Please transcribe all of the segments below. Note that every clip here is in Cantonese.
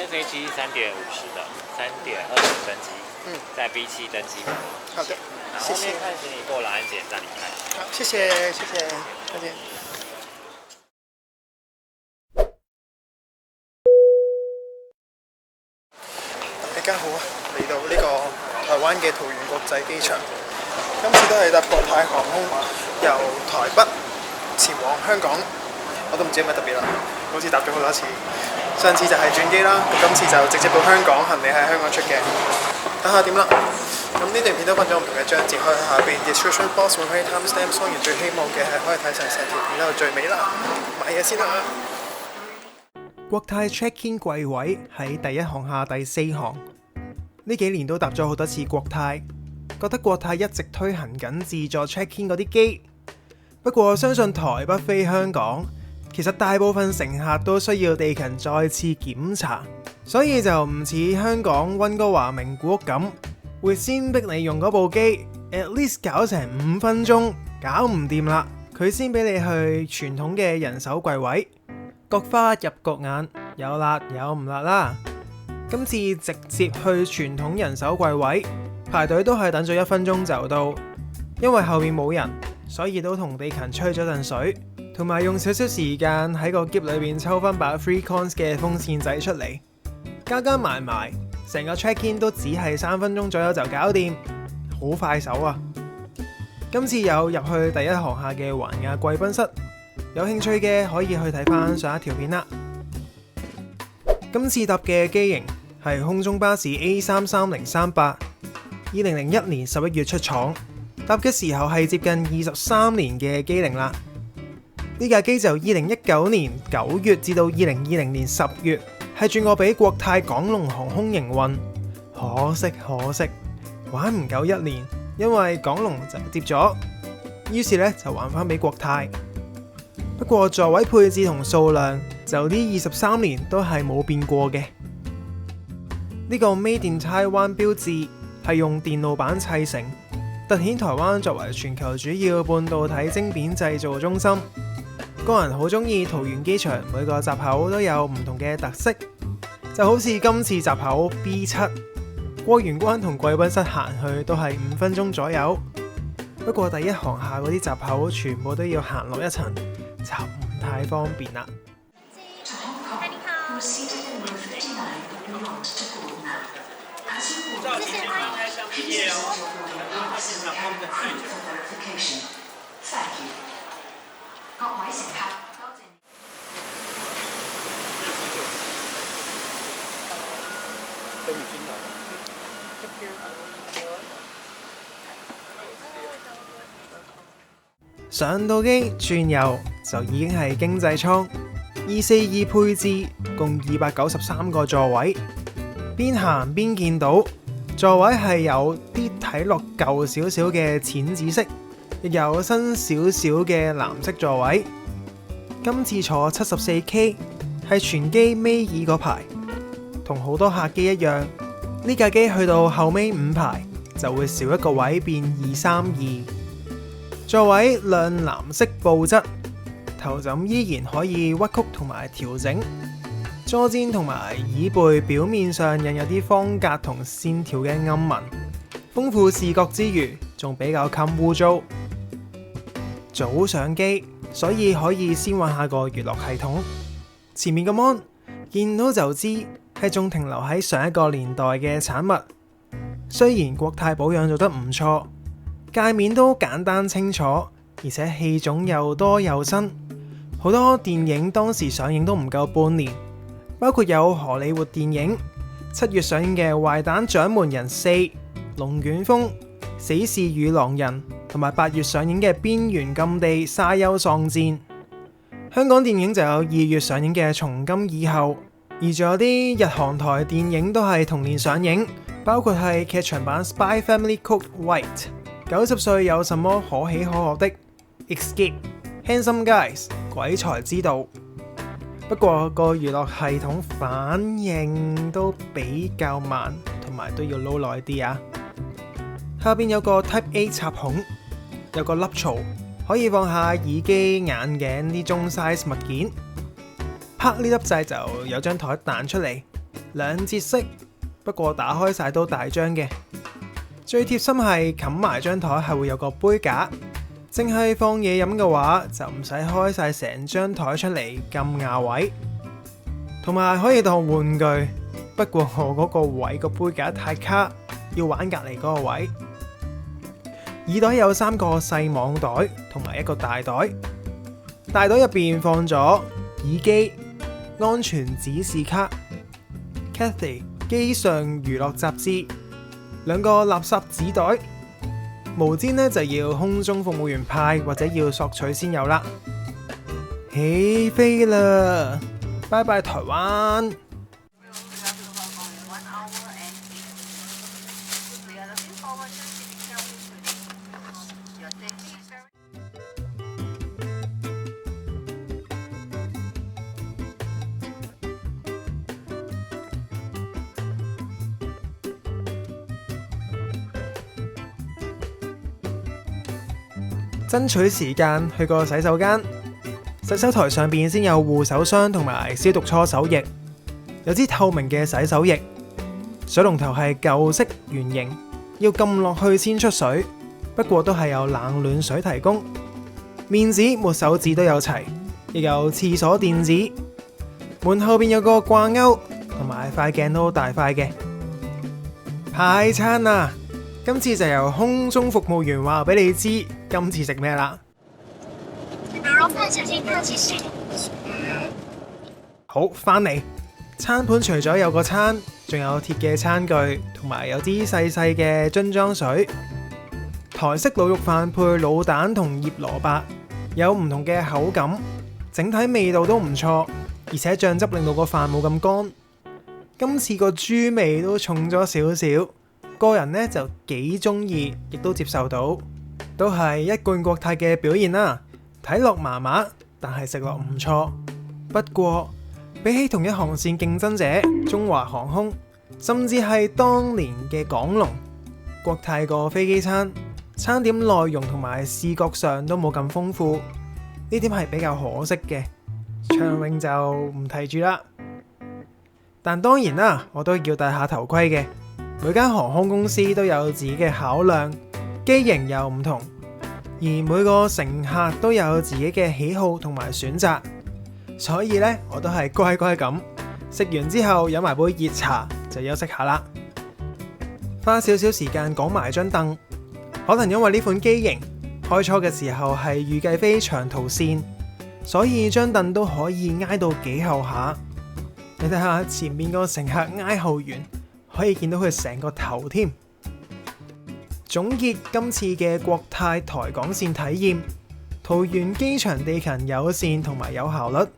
天飛機3:50的3:20登機，在 B7登機。好的，謝謝。然後後面看行李過了安檢站離開。好，謝謝，謝謝，再見。大家好啊，嚟到呢個台灣嘅桃園國際機場，今次都係搭國泰航空由台北前往香港，我都唔知有咩特別啦，好似搭咗好多次。上次就係轉機啦，今次就直接到香港，行李喺香港出嘅。睇下點啦。咁呢段片都分咗唔同嘅章節，可以下邊 description box 會可以 timestamp， 當然最希望嘅係可以睇晒成條片到最尾啦。買嘢先啦。國泰 check-in 櫃位喺第一行下第4行。呢幾年都搭咗好多次國泰，覺得國泰一直推行緊自助 check-in 嗰啲機。不過相信台北飛香港，其實大部分乘客都需要地勤再次檢查，所以就唔似香港溫哥華名古屋咁，會先逼你用嗰部機 at least 搞成5分鐘，搞唔掂啦，佢先俾你去傳統嘅人手櫃位，各花入各眼，有辣有唔辣啦。今次直接去傳統人手櫃位，排隊都係等咗1分鐘就到，因為後面冇人，所以都同地勤吹咗陣水，同埋用少少時間喺個篋裏邊抽翻把 Free Cons 嘅風扇仔出嚟，加埋埋，成個 check-in 都只係3分鐘左右就搞掂，好快手啊！今次有入去第一行下嘅環亞貴賓室，有興趣嘅可以去睇翻上一條片啦。今次搭嘅機型係空中巴士 A33038， 2001年11月出廠，搭嘅時候係接近23年嘅機齡啦。呢架機就2019年9月至到2020年10月係轉過俾國泰港龍航空營運，可惜玩唔夠1年，因為港龍就接咗，於是咧就還翻俾國泰。不過座位配置同數量就呢23年都係冇變過嘅。呢個 Made in Taiwan 標誌係用電路板砌成，凸顯台灣作為全球主要半導體晶片製造中心。個人好中意桃園機場每個閘口都有唔同嘅特色，就好似今次閘口 B7 過完關同貴賓室行去都係5分鐘左右。不過第一行下嗰啲閘口全部都要行落一層，就唔太方便啦。各位乘客，多謝。上到機轉右就已經係經濟艙，242配置，共293個座位。邊行邊見到座位係有啲睇落舊少少嘅淺紫色，亦有新少少嘅藍色座位。今次坐 74K 係全機尾二個排，同好多客機一樣，呢架機去到後尾5排就會少一個位變232。座位亮藍色布質，頭枕依然可以屈曲同埋調整，座墊同埋椅背表面上印有啲方格同線條嘅暗紋，豐富視覺之餘仲比較襟污糟。早上機，所以可以先玩下個娛樂系統。前面個 mon 見到就知係仲停留喺上一個年代嘅產物，雖然國泰保養做得唔錯，界面都簡單清楚，而且戲種又多又新，好多電影當時上映都唔夠半年，包括有荷里活電影7月上映嘅《壞蛋掌門人4》、《龍捲風》、《死侍與狼人》，同埋8月上映嘅《邊緣禁地》、《沙丘喪戰》。香港電影就有2月上映嘅《從今以後》，而仲有啲日韓台電影都係同年上映，包括係劇場版《Spy Family Code White》、90歲有什麼可喜可賀的、Escape、Handsome Guys、鬼才之道。不過個娛樂系統反應都比較慢，同埋都要撈耐啲啊。下邊有個 Type A 插孔，有個凹槽可以放下耳機、眼鏡啲中 size 物件。拍呢粒掣就有張台彈出嚟，兩節式，不過打開晒都大張嘅。最貼心係冚埋張台係會有個杯架，淨係放嘢飲嘅話就唔使開晒成張台出嚟咁壓位，同埋可以當玩具。不過我嗰個位個杯架太卡，要玩隔離嗰個位。耳袋有3個細網袋同埋一個大袋，大袋入邊放咗耳機、安全指示卡、Cathay 機上娛樂雜誌、2個垃圾紙袋，毛氈呢就要空中服務員派或者要索取先有啦。起飛啦！拜拜台灣！爭取時間去個洗手間，洗手台上邊先有護手霜同埋消毒搓手液，有支透明嘅洗手液，水龍頭係舊式圓形，要撳落去先出水，不過都係有冷暖水提供。面紙、抹手紙都有齊，亦有廁所墊紙。門後邊有個掛鈎，同埋塊鏡都好大塊嘅。派餐啊！今次就由空中服務員話俾你知，今次食咩啦？好，返嚟。餐盤除咗有個餐，仲有鐵嘅餐具，同埋有啲細細嘅樽裝水。台式滷肉飯配滷蛋同醃蘿蔔，有唔同嘅口感，整體味道都唔錯，而且醬汁令到個飯冇咁乾。今次個豬味都重咗少少。個人呢就幾中意，亦都接受到，都係一貫國泰嘅表現啦。睇落麻麻，但係食落唔錯。不過比起同一航線競爭者中華航空，甚至係當年嘅港龍，國泰個飛機餐餐點內容同埋視覺上都冇咁豐富，呢點係比較可惜嘅。長榮就唔提住啦。但當然啦，我都要戴下頭盔嘅。每間航空公司都有自己嘅考量，機型又唔同，而每個乘客都有自己嘅喜好同埋選擇，所以呢，我都係乖乖咁食完之後飲埋杯熱茶就休息下啦。花少少時間講埋張凳，可能因為呢款機型開初嘅時候係預計飛長途線，所以張凳都可以挨到幾後下。你睇下前面個乘客挨後完，可以見到佢成個頭添。總結今次嘅國泰台港線體驗，桃園機場地勤友善同埋有效率。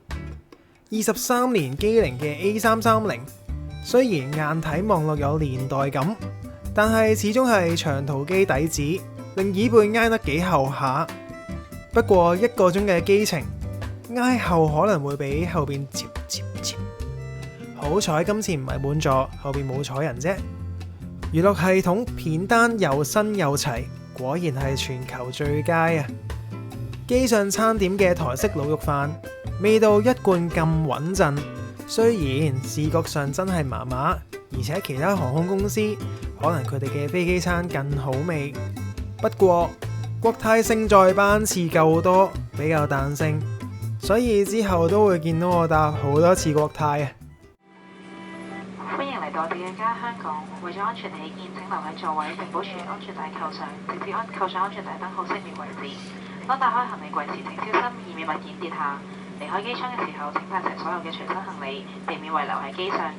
23年機齡嘅 A330， 雖然硬體望落有年代感，但係始終係長途機底子，令椅背挨得幾後下。不過1個鐘嘅機程，挨後可能會比後邊接。好彩今次唔係滿座，後邊冇坐人啫。娛樂系統片單又新又齊，果然係全球最佳啊！機上餐點嘅台式滷肉飯，味道一貫咁穩陣。雖然視覺上真係麻麻，而且其他航空公司可能佢哋嘅飛機餐更好味。不過國泰勝在班次夠多，比較彈性，所以之後都會見到我搭好多次國泰啊！歡迎嚟到DAC香港，為咗安全起見，請留喺座位並保持安全帶扣上，直至扣上安全帶燈號熄滅為止。當打開行李櫃時，請小心以免物件跌下。離開機艙嘅時候，請帶齊所有嘅隨身行李，避免遺留喺機上。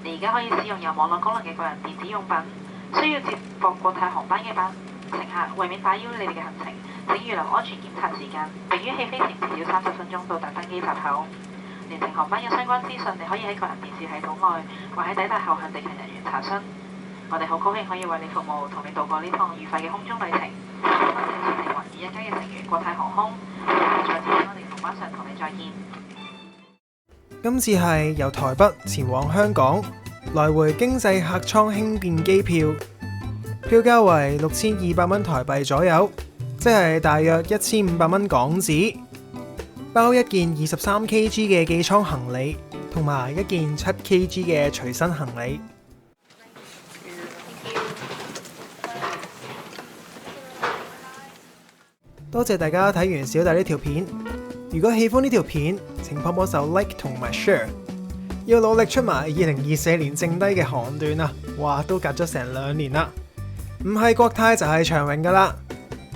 你而家可以使用有網絡功能嘅個人電子用品。需要接駁國泰航班嘅乘客，為免打擾你哋嘅行程，請預留安全檢查時間，並於起飛前至少30分鐘到達登機閘口。連程航班嘅相關資訊，你可以喺個人電視系統外，或喺抵達後向地勤人員查詢。我哋好高興可以為你服務，同你度過呢趟愉快嘅空中旅程。我哋係雲爾一家嘅成員國泰航空，下次我哋航班上同你再見。今次係由台北前往香港，來回經濟客艙輕便機票，票價為6200蚊台幣左右，即係大約1500蚊港紙。包一件23kg 嘅機艙行李，同埋一件7 kg 嘅隨身行李。多謝大家睇完小弟呢條片，如果喜歡呢條片，請幫幫手 like 同埋 share。要努力出埋2024年剩低嘅航段啊！哇，都隔咗成2年啦，唔係國泰就係長榮噶啦。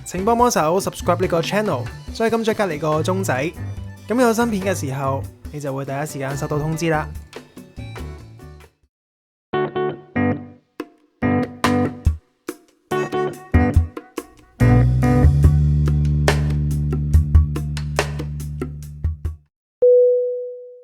請幫幫手 subscribe 呢個 channel， 再撳咗隔離個鐘仔，咁有新片嘅時候，你就會第一時間收到通知啦。